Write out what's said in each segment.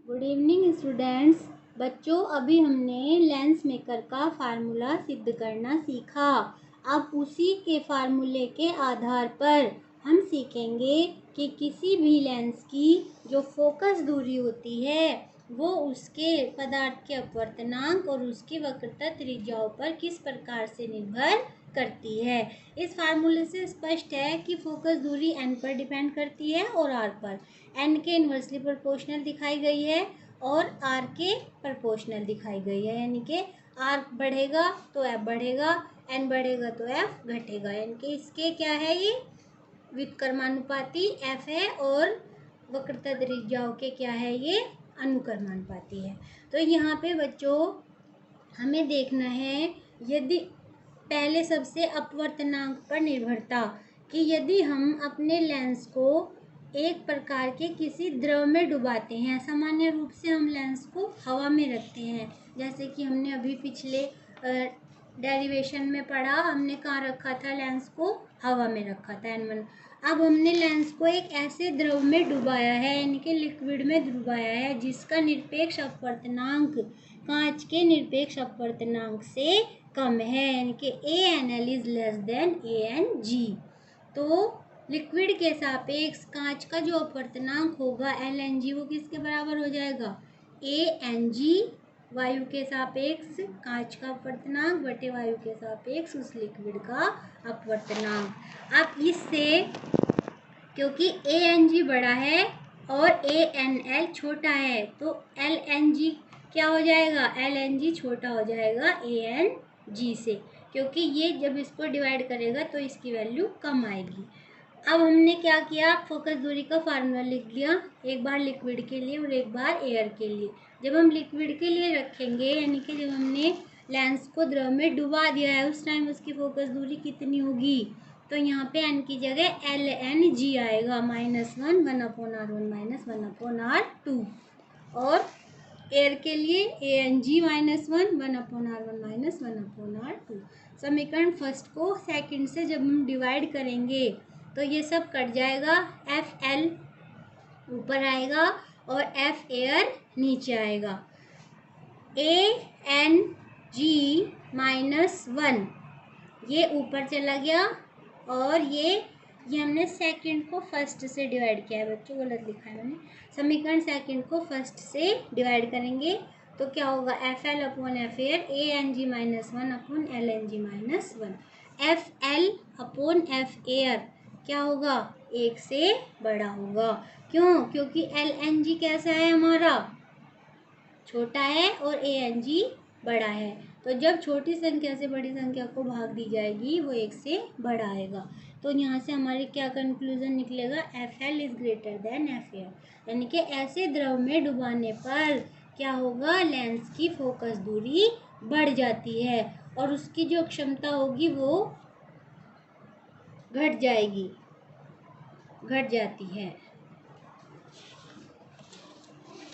Good evening students. बच्चों, अभी हमने लेंस मेकर का फार्मूला सिद्ध करना सीखा। अब उसी के फार्मूले के आधार पर हम सीखेंगे कि किसी भी लेंस की जो फोकस दूरी होती है वो उसके पदार्थ के अपवर्तनांक और उसकी वक्रता त्रिज्याओं पर किस प्रकार से निर्भर करती है। इस फार्मूले से स्पष्ट है कि फोकस दूरी n पर डिपेंड करती है और r पर। n के इन्वर्सली प्रोपोर्शनल दिखाई गई है और r के प्रोपोर्शनल दिखाई गई है, यानी कि r बढ़ेगा तो f बढ़ेगा, n बढ़ेगा तो f घटेगा। यानी कि इसके क्या है, ये व्युत्क्रमानुपाती f है और वक्रता त्रिज्याओं के क्या है, ये अनुक्रमानुपाती है। तो यहाँ पे बच्चों हमें देखना है, यदि पहले सबसे अपवर्तनांक पर निर्भरता, कि यदि हम अपने लेंस को एक प्रकार के किसी द्रव में डुबाते हैं, सामान्य रूप से हम लेंस को हवा में रखते हैं, जैसे कि हमने अभी पिछले डेरिवेशन में पढ़ा, हमने कहाँ रखा था लेंस को, हवा में रखा था N1। अब हमने लेंस को एक ऐसे द्रव में डुबाया है, यानी कि लिक्विड में डुबाया है जिसका निरपेक्ष अपवर्तनांक कांच के निरपेक्ष अपवर्तनांक से कम है, यानी कि ANL is less than ANG। तो लिक्विड के सापेक्ष कांच का जो अपवर्तनांक होगा LNG, वो किसके बराबर हो जाएगा, ANG वायु के सापेक्ष कांच का अपवर्तनांक बटे वायु के सापेक्ष उस लिक्विड का अपवर्तनांक। अब इससे क्योंकि ANG बड़ा है और ANL छोटा है, तो LNG क्या हो जाएगा, LNG छोटा हो जाएगा ANG से, क्योंकि ये जब इसको डिवाइड करेगा तो इसकी वैल्यू कम आएगी। अब हमने क्या किया, फोकस दूरी का फार्मूला लिख लिया, एक बार लिक्विड के लिए और एक बार एयर के लिए। जब हम लिक्विड के लिए रखेंगे, यानी कि जब हमने लेंस को द्रव में डुबा दिया है, उस टाइम उसकी फोकस दूरी कितनी होगी, तो यहाँ पे n की जगह LNG आएगा, -1 1/r1 -1/r2। और एयर के लिए ANG -1 1/r1 -1/r2। समीकरण फर्स्ट को सेकंड से जब हम डिवाइड करेंगे तो ये सब कट जाएगा, FL ऊपर आएगा और F एयर नीचे आएगा। ANG -1 ये ऊपर चला गया और ये हमने सेकंड को फर्स्ट से डिवाइड किया है, बच्चों गलत लिखा है मैंने। समीकरण सेकंड को फर्स्ट से डिवाइड करेंगे तो क्या होगा, FL upon F air ANG -1 upon LNG -1। FL upon F air क्या होगा, 1 से बड़ा होगा। क्यों, क्योंकि LNG कैसा है, हमारा छोटा है और ANG बड़ा है, तो जब छोटी संख्या से बड़ी संख्या को भाग दी जाएगी वो 1 से बड़ा आएगा। तो यहाँ से हमारे क्या कंक्लूजन निकलेगा, FL is greater than F air, यानी कि ऐसे द्रव में डुबाने पर क्या होगा, लेंस की फोकस दूरी बढ़ जाती है और उसकी जो क्षमता होगी वो घट जाती है।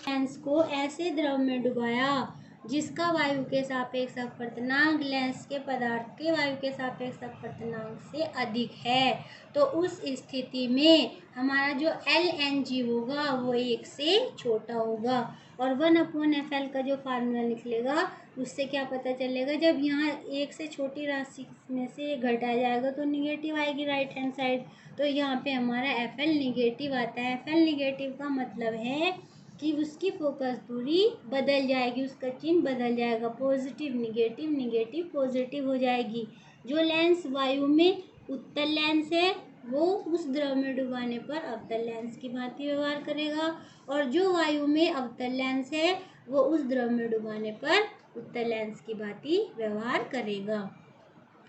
लेंस को ऐसे द्रव में डुबाया जिसका वायु के सापेक्ष अपवर्तनांक लेंस के पदार्थ के वायु के सापेक्ष अपवर्तनांक से अधिक है, तो उस स्थिति में हमारा जो LNG होगा वो 1 से छोटा होगा। और 1/FL का जो फार्मूला निकलेगा उससे क्या पता चलेगा, जब यहाँ 1 से छोटी राशि में से घटाया जाएगा तो निगेटिव आएगी राइट हैंड साइड, तो यहाँ पे हमारा FL निगेटिव आता है। FL निगेटिव का मतलब है कि उसकी फोकस दूरी बदल जाएगी, उसका चिन्ह बदल जाएगा, पॉजिटिव निगेटिव निगेटिव पॉजिटिव हो जाएगी। जो लेंस वायु में उत्तल लेंस है वो उस द्रव में डुबाने पर अवतल लेंस की भांति व्यवहार करेगा, और जो वायु में अवतल लेंस है वो उस द्रव में डुबाने पर उत्तल लेंस की भांति व्यवहार करेगा।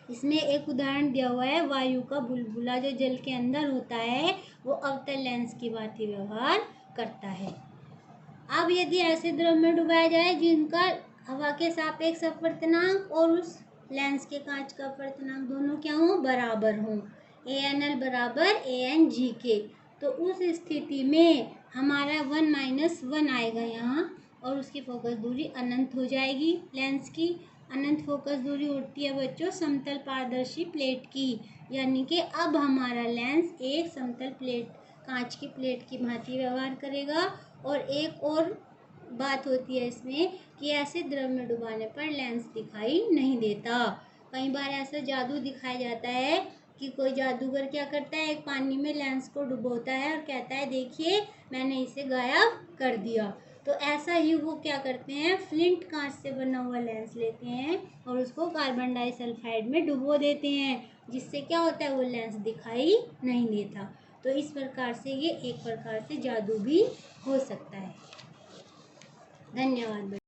इसमें एक उदाहरण दिया हुआ है, वायु का बुलबुला जो जल के अंदर होता है वो अवतल लेंस की भांति व्यवहार करता है। अब यदि ऐसे द्रव में डुबाया जाए जिनका हवा के सापेक्ष अपवर्तनांक और उस लेंस के कांच का अपवर्तनांक दोनों क्या हों, बराबर हों, ANL बराबर ANG के, तो उस स्थिति में हमारा 1 - 1 आएगा यहाँ और उसकी फोकस दूरी अनंत हो जाएगी। लेंस की अनंत फोकस दूरी होती है बच्चों समतल पारदर्शी प्लेट की, यानी कि अब हमारा लेंस एक समतल प्लेट कांच की प्लेट की भांति व्यवहार करेगा और एक और बात होती है इसमें कि ऐसे द्रव में डुबाने पर लेंस दिखाई नहीं देता। कई बार ऐसा जादू दिखाया जाता है कि कोई जादूगर क्या करता है, एक पानी में लेंस को डुबोता है और कहता है देखिए मैंने इसे गायब कर दिया। तो ऐसा ही वो क्या करते हैं, फ्लिंट कांच से बना हुआ लेंस लेते हैं और उसको कार्बन डाइसल्फाइड में डुबो देते हैं, जिससे क्या होता है, वो लेंस दिखाई नहीं देता। तो इस प्रकार से ये एक प्रकार से जादू भी हो सकता है। धन्यवाद।